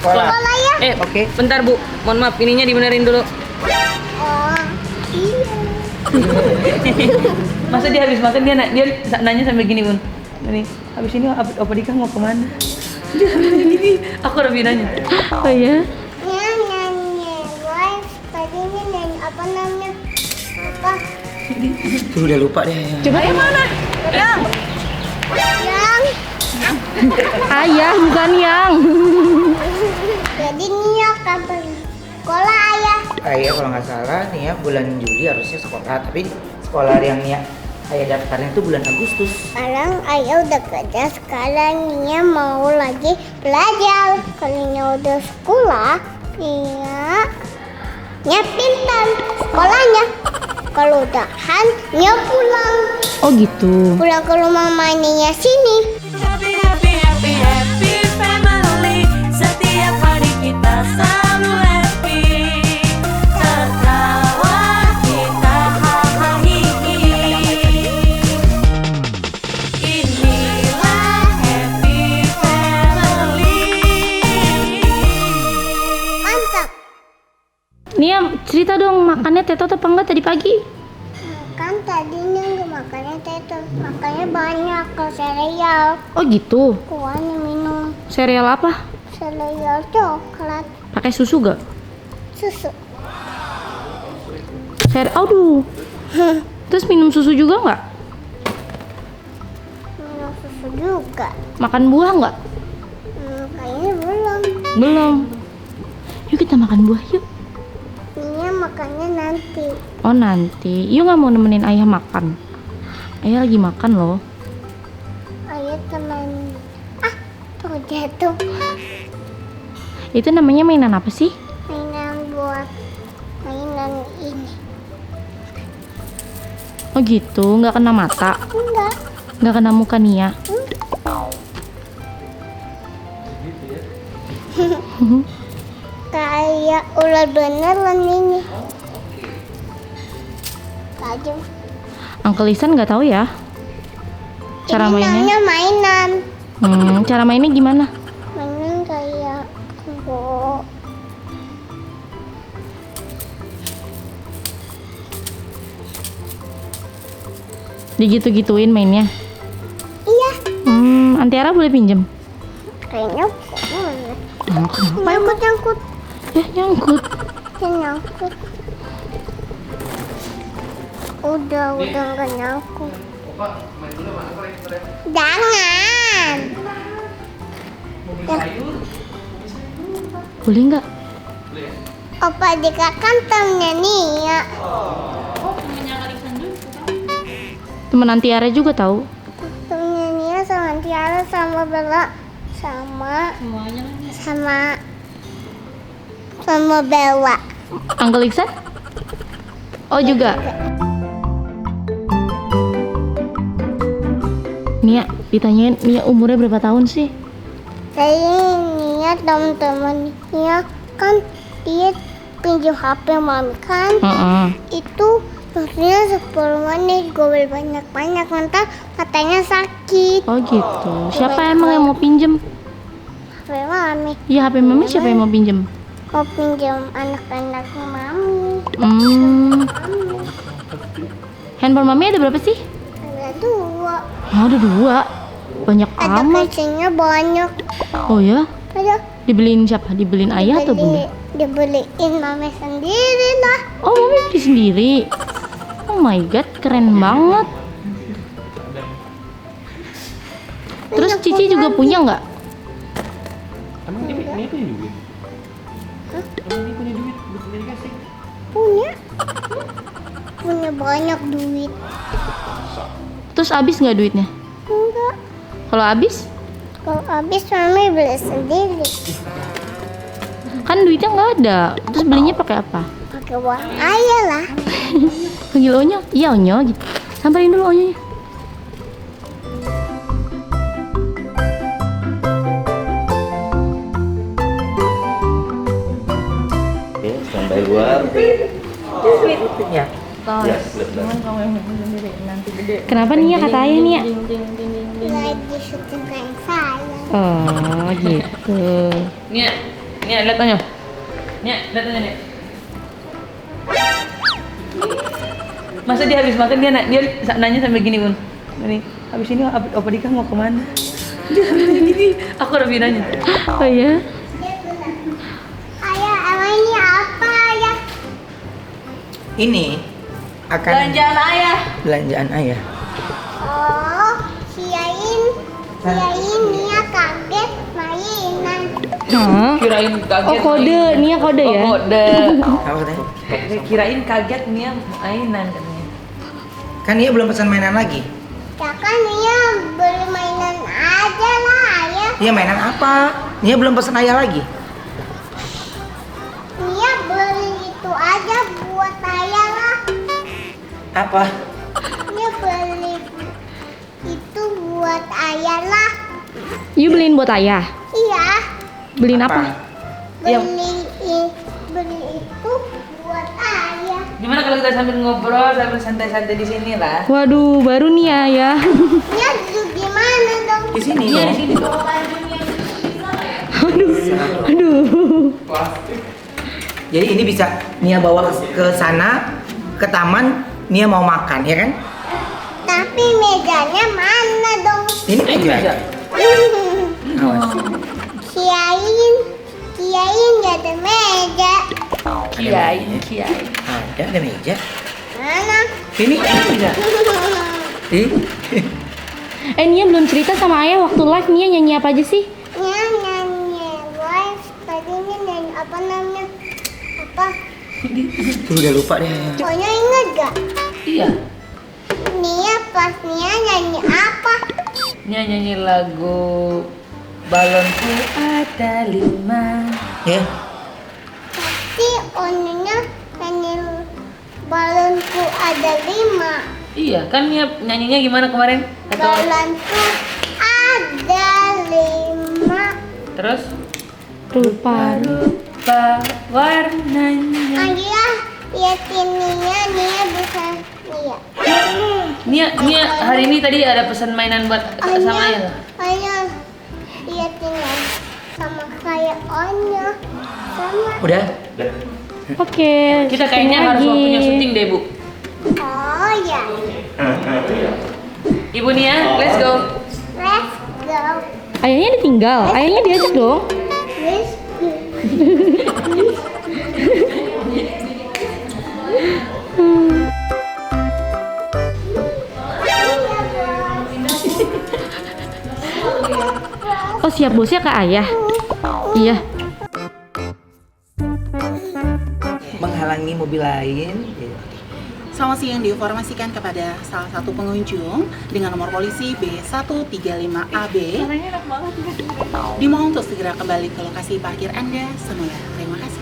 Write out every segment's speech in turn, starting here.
Sekolah ya? Oke. Bentar Bu, mohon maaf ininya dibenerin dulu. Oh, iya. Masa dia habis makan dia nanya sampai gini Bun. Nih, habis ini Opa Dika mau kemana? Dia sampai gini, aku udah nanya. Oh ya? Nyanyi, guys. Tadinya nyanyi apa namanya? Apa? Tuh udah lupa deh. Coba yang mana? Yang Ayah bukan yang. jadi Nia kata sekolah ayah. Ayah kalau nggak salah nih ya bulan Juli harusnya sekolah, tapi sekolah yang Nia ayah daftarnya itu bulan Agustus. Sekarang ayah udah kerja, sekarang Nia mau lagi belajar. Kalau Nia udah sekolah, Nia pintar sekolahnya. Kalau udahan, Nia pulang. Oh gitu. Pulang ke rumah Nia sini. Happy, happy, happy, happy family. Setiap hari kita selalu happy. Tertawa kita hahaha. Inilah happy family. Mantap. Nia cerita dong makannya tetot apa enggak tadi pagi? Kan tadinya nggak makannya tetot, makannya banyak ke sereal. Oh gitu. Kuahnya minum Sereal apa? sereal coklat, Pakai susu gak? susu. Aduh. Terus minum susu juga nggak? Minum susu juga. Makan buah nggak? Kayaknya belum. Belum. Yuk kita makan buah yuk. Nia makannya nanti. Oh nanti. Yuk nggak mau nemenin ayah makan? Ayah lagi makan loh. Ayah teman. Tuh jatuh. Itu namanya mainan apa sih? Mainan buat mainan ini. Oh gitu. Nggak kena mata? Enggak. Nggak kena muka Nia? Kayak ular beneran ini. Tajam. Uncle Isan nggak tahu ya cara Ini mainnya. namanya mainan. Cara mainnya gimana? Mainan kayak bo. Digitu-gituin mainnya. Iya. Antiara boleh pinjem? Kayaknya boleh. Kenapa? Nyangkut. Nyangkut. Nyangkut. Udah nggak nyangkut. Jangan. Boleh nggak? Opa Dika kan temennya Nia. Temen Antiara juga tahu. Temennya Nia sama Tiara sama Bella sama Bella. Uncle Iksan? Oh juga. Nia, ditanyain Nia umurnya berapa tahun sih? Tadi Nia teman-teman Nia kan dia pinjam HP mami kan. Itu maksudnya 10 menit gobel banyak-banyak, ntar katanya sakit. Oh gitu. Siapa emang yang mau pinjem? HP mami Iya HP mami siapa yang mau pinjem? mau pinjam anak-anak mami. Handphone mami ada berapa sih? Ada 2. Oh, ada 2. Banyak Ada amat. kucingnya banyak. Oh ya? Ada Dibeliin siapa? Dibeliin ayah atau bunda? dibeliin mami sendiri lah. Oh mami beli sendiri. Oh my god, keren banget. Terus Cici juga punya nggak? Emang ini punya duit? Emang dia punya duit? Buat dikasih? Punya banyak duit. Terus habis nggak duitnya? Enggak. Kalau habis, Kalau habis mami beli sendiri. kan duitnya nggak ada. Terus belinya pakai apa? Pakai uang ayah lah. Panggil Onyo? Iya Onyo gitu. Samperin dulu Onyonya. Oke, standby buat Ya. ya, benar. Kenapa nih ya kata ayah nih ya? Lagi syuting kayak saya. Oh gitu. Nia, Nia, lihat Nia. Nia, lihat Nia. Masa dia habis makan dia nanya sambil gini Bun. Ini habis ini Opa Dika mau kemana? Dia sambil gini. Aku udah nanya. Oh iya? Ayah, emang ini apa ayah? Ini akan Belanjaan ayah. belanjaan ayah. Oh, siain Nia kaget mainan. Hah? Kirain kaget. Oh kode, Nia kode ya? Oh, kode. Apa tadi? Kirain kaget Nia mainan katanya. Kan dia belum pesan mainan lagi. Ya kan Nia beli mainan aja lah ayah. Dia mainan apa? Dia belum pesan ayah lagi. Nia beli itu aja buat ayah lah. Apa? Nia beli itu buat ayah lah. You beliin buat ayah? Iya, Beliin apa? beli itu buat ayah. Gimana kalau kita sambil ngobrol, sambil santai-santai di sini lah? Waduh, baru nih ya. Nia duduk di mana dong? Di sini. Iya, dong. di sini dong. Aduh. Jadi ini bisa Nia bawa ke sana, ke taman, Nia mau makan, ya kan? Tapi mejanya mana dong? Ini aja. Awas. Kiain gak ada meja. Kiai. Ada meja. Mana? Ini aja. Ih. Nia belum cerita sama ayah waktu live Nia nyanyi apa aja sih? Nia nyanyi live. Tadinya nyanyi apa namanya? Apa? Udah lupa deh. Pokoknya inget gak? Iya. Nia nyanyi apa? Nia nyanyi lagu Balonku ada 5. Ya. Tapi Onya nyanyi balonku ada 5. Iya, kan Nia nyanyinya gimana kemarin? Balonku ada 5. Terus? Rupa. Warnanya. Adia, liatin Nia bisa lihat. Nia hari ini tadi ada pesan mainan buat sama ayah. Anya, liatin ya. Sama kayak Onya. Sama. Udah? Oke. Kita kayaknya harus waktunya syuting deh, Bu. Oh ya. Ibu Nia, let's go. Let's go. Ayahnya ditinggal. Ayahnya diajak dong. Let's go. Oh siap bosnya ke ayah. Iya. Menghalangi mobil lain. Selamat siang, diinformasikan kepada salah satu pengunjung dengan nomor polisi B135AB dimohon untuk segera kembali ke lokasi parkir Anda semula. Terima kasih.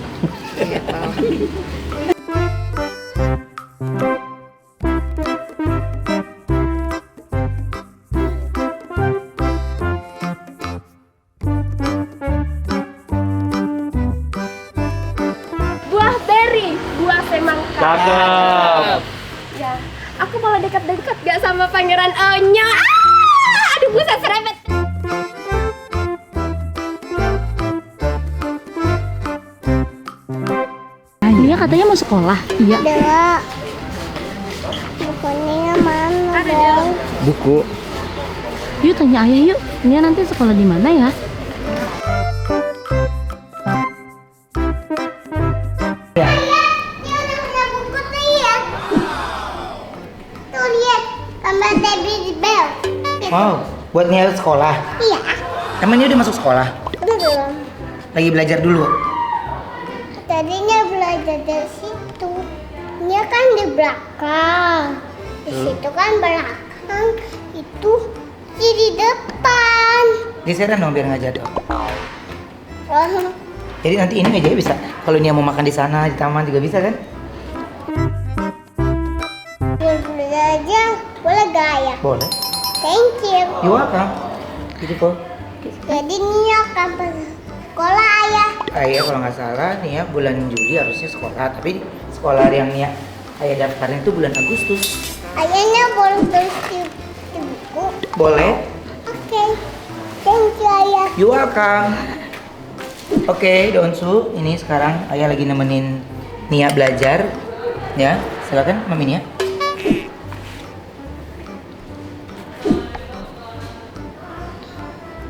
Buah beri, buah semangka. Cakep. Ya, aku malah dekat-dekat gak sama pangeran Onya. Aduh, buset serempet. Nia katanya mau sekolah. Iya. Dela. Bukunya mana dong? Buku. Yuk tanya ayah yuk. Nia nanti sekolah di mana ya? Dia udah punya buku tuh ya. Tuh lihat, gambar Debbie di Bell. Wow, buat Nia sekolah. Iya, Emang dia udah masuk sekolah? belum. Lagi belajar dulu. Tadinya belajar dari situ. Dia kan di belakang. Di situ kan belakang. Itu di depan. Geseran dong biar nggak jatuh. Oh, Jadi nanti ini meja bisa. Kalau Nia mau makan di sana di taman juga bisa kan? biar belajar. Boleh gak ya? Boleh. Thank you. You welcome. Gitu kok. Jadi Nia akan sekolah ayah. Ayah kalau nggak salah Nia bulan Juli harusnya sekolah, tapi sekolah yang Nia ayah daftarnya itu bulan Agustus. Ayahnya boleh tulis di buku. Boleh? Oke. Thank you ayah. You welcome. Oke, Donsu, ini sekarang ayah lagi nemenin Nia belajar. Ya, silakan Mami Nia.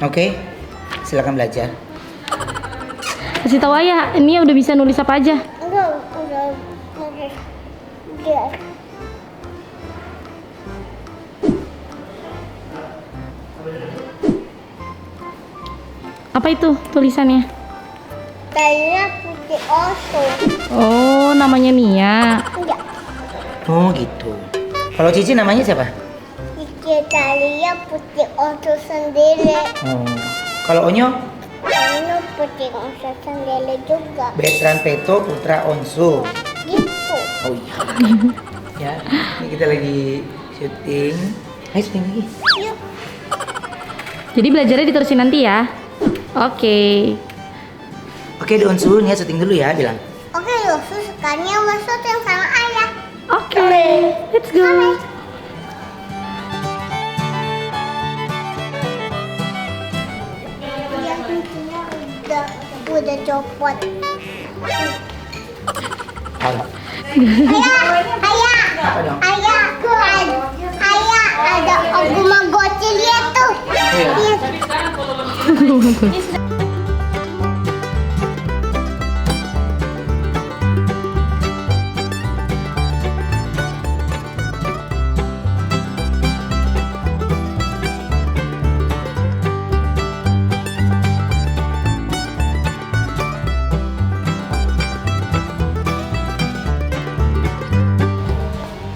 Oke, silakan belajar. Kasih tahu ayah, Nia udah bisa nulis apa aja. Enggak, dia. Apa itu tulisannya? Talinya putih oso. Oh, namanya Nia. Enggak, Oh gitu. Kalau Cici namanya siapa? Cici Talia putih oso sendiri. Oh. Kalau Onyo? Ini putih oso sendiri juga. Betran Peto Putra Onsu. Gitu. Oh iya. Ya, ini kita lagi syuting. Ayo syuting lagi. Yuk. Jadi belajarnya diterusin nanti ya. Oke. Oke, Donsu, Nia syuting dulu ya, bilang. Oke, Yosu sekarang masuk yang sama ayah. Oke. Let's go. Dia pintunya udah copot. Halo. Ayah, Apa dong? ayah, ada Ogumagotchi lihat tuh. Iya. Lihat.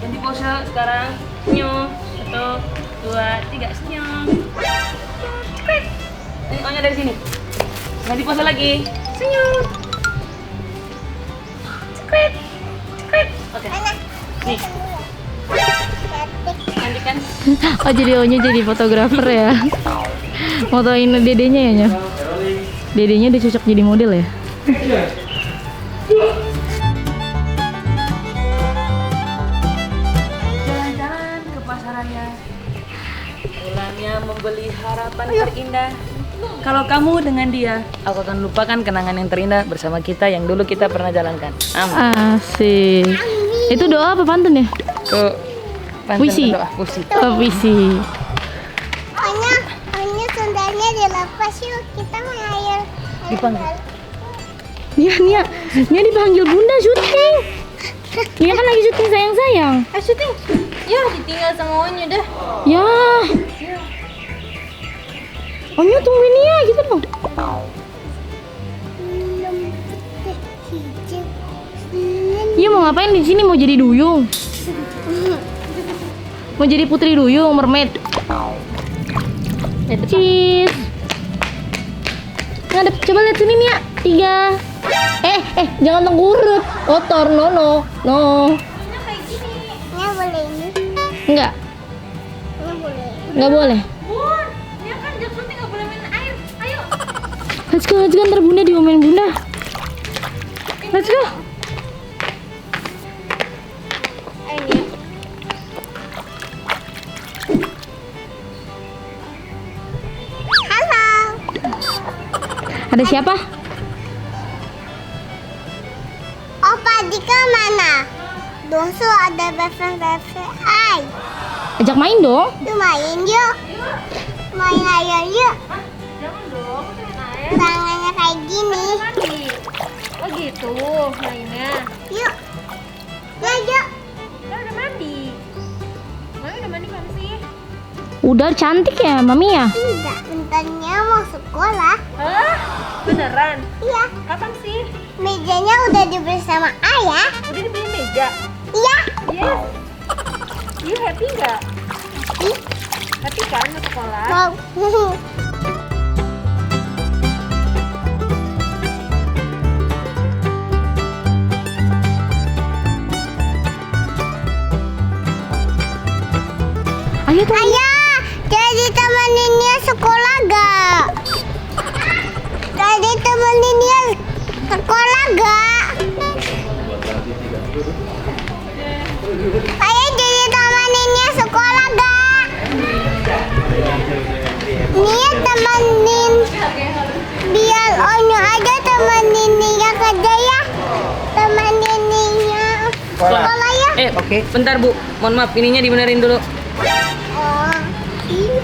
Ganti pose sekarang. Senyum. 1, 2, 3, senyum. Cepet. Ini O-nya dari sini. Ganti pose lagi. Senyum. Cepet. Cepet. Oke. Nih. Nanti kan. Oh, jadi Onya jadi fotografer ya. Fotoin dedenya ya, Nyo? Dedenya udah cocok jadi model ya? Jalan-jalan ke pasar raya. Pulangnya membeli harapan terindah. Kalau kamu dengan dia, aku akan lupakan kenangan yang terindah bersama kita yang dulu kita pernah jalankan. Amin. Asik. Itu doa apa pantun ya? Ke pantun Puisi. berdoa, puisi. Oh, puisi. Hanya sendalnya dilepas yuk, kita mengalir. Dipanggil. Nia dipanggil bunda syuting. Nia kan lagi syuting sayang-sayang. Syuting. Ya, ditinggal sama Onya dah. Ya. Onya tungguin Nia gitu dong. Iya mau ngapain di sini? Mau jadi duyung? Mau jadi putri duyung, mermaid? Cheese. Ngadep, coba lihat sini Nia. 3. Jangan tengkurut. Kotor, no. Nya boleh ini, Enggak, nya boleh. enggak boleh. Bun, dia kan jatuh nggak boleh main air. Ayo. Let's go, ntar bunda diomelin bunda. Let's go. Halo. Ada siapa? Opa Dika mana? Donsu ada befriend Ai. Ajak main dong. Yuk main yuk. Main air yuk. Jangan dong, main air. Tangannya kayak gini. Mandi. Oh gitu mainnya. Yuk. Yuk. Kan udah mandi. Mami udah mandi kan sih? Udah cantik ya mami ya. Tidak, bentarnya mau sekolah. Hah? Beneran? Iya. Kapan sih? Mejanya udah dibeli sama ayah. Udah dibeli meja? Iya. Yes. You happy nggak? Ih, Happy kan mau sekolah? mau. Ayo tuh. Ayah, jadi temeninnya sekolah gak? Jadi temeninnya sekolah gak? Ayah jadi temeninnya sekolah gak? Nia temenin biar Onyo aja Sekolah. ya. Oke. Bentar Bu, mohon maaf, ininya dibenerin dulu. Oh, iya.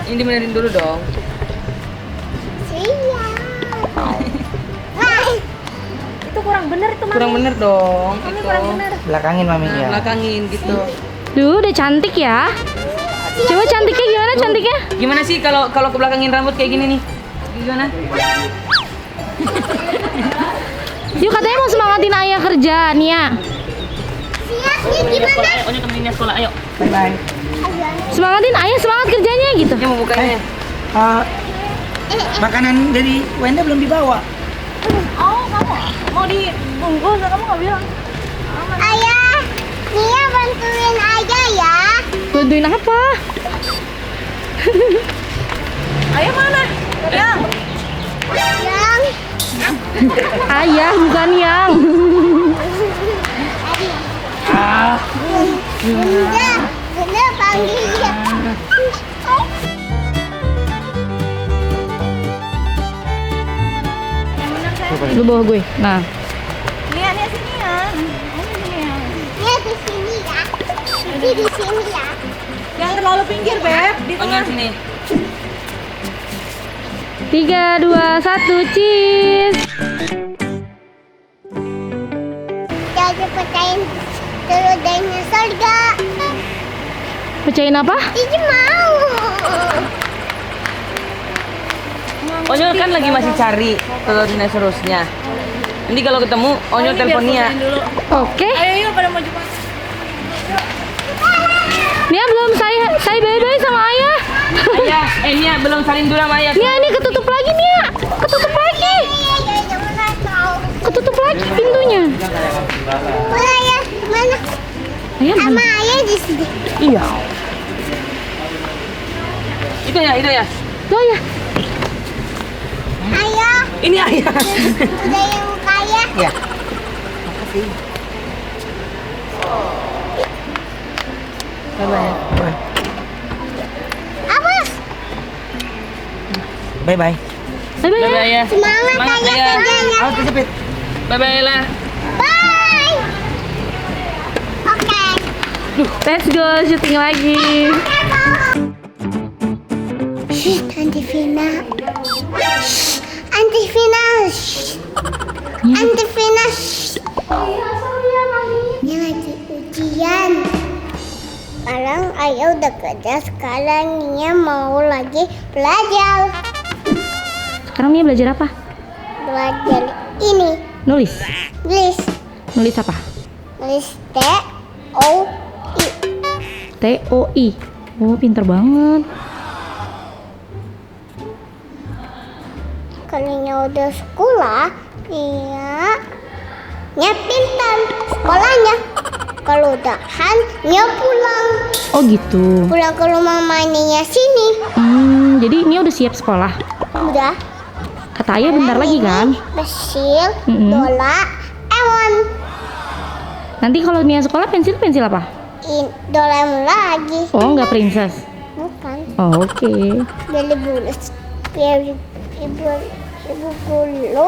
Ini dibenerin dulu dong. Siap. Wah, Itu kurang bener itu Mami. Kurang bener dong. Mami Itu. kurang bener. Belakangin mami Nah, ya. belakangin gitu. Duh, udah cantik ya. Coba cantiknya gimana cantiknya? Gimana sih kalau ke belakangin rambut kayak gini nih? Gimana? Yuk katanya mau semangatin ayah kerja, Nia. siapnya gimana? Ayo temenin Nia sekolah, ayo. Bye bye. Semangatin ayah, semangat kerjanya gitu. Dia mau bukanya. Makanan dari Wenda belum dibawa. Oh, kamu mau dibungkus? Kamu nggak bilang? Ayah, Nia bantuin ayah ya. Bantuin apa? Ayah mana? Yang. Yang Ayah bukan yang. Bunda panggil dia. Lu bawa gue. Nah, Nia sini ya. Nia di sini ya. Ini di sini ya. Jangan terlalu pinggir, Beb. Di Onyol sini. 3, 2, 1, cheese. Jadi pecahin telur dinosaur gak? Pecahin apa? Ini mau. Onyol kan lagi masih cari telur dinosaurusnya. Nanti kalau ketemu, Onyol telepon Nia. Oke. Ayo pada mau jumpa. Nia belum saya bye-bye sama ayah. Ayah, Nia belum saling dulu sama ayah. Nia ini ketutup lagi, Nia. Ketutup lagi. Ketutup lagi pintunya. Mana ya? Mana? Ayah Sama mana? ayah di sini. Iya. Itu ya. Tuh ayah. Ayah, Ini ayah. udah yang kaya. Ya. Makasih. Bye-bye. Apa? Bye bye. Bye-bye ya. Bye-bye ya. Semangat Semangat ayah ya. kerjanya. Awas kejepit. Bye-bye lah. Bye. Oke. Let's go syuting lagi. Shh, Aunty Vina. Shh, Aunty Vina. Shh. Aunty Vina. Shh. Ini lagi ujian. Sekarang ayah udah kerja, sekarang Nia mau lagi belajar. Sekarang Nia belajar apa? Belajar ini. Nulis. Nulis. Nulis apa? Nulis T-O-I. T-O-I. Oh, pinter banget. Kalau Nia udah sekolah, Nia pintar sekolahnya. Kalau udahan, Nia pulang. Oh gitu. Pulang ke rumah Nia sini. Jadi Nia udah siap sekolah. Udah. Kata ayah bentar lagi kan? Pensil, Mm-mm. Doraemon. Nanti kalau Nia sekolah pensil apa? Doraemon lagi. Oh, nggak princess. Bukan. Oh, oke. Beli bulus. Biar ibu guru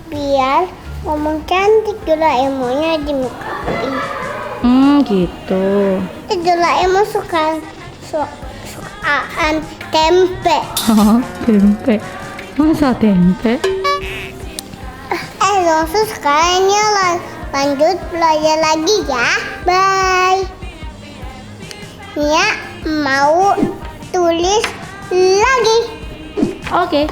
biar ngomong cantik Doraemonnya di muka. Gitu. Doraemon sukaan tempe. Tempe. Masa tempe? Langsung sekarang lanjut belajar lagi ya. Bye. Nia mau tulis lagi. Oke.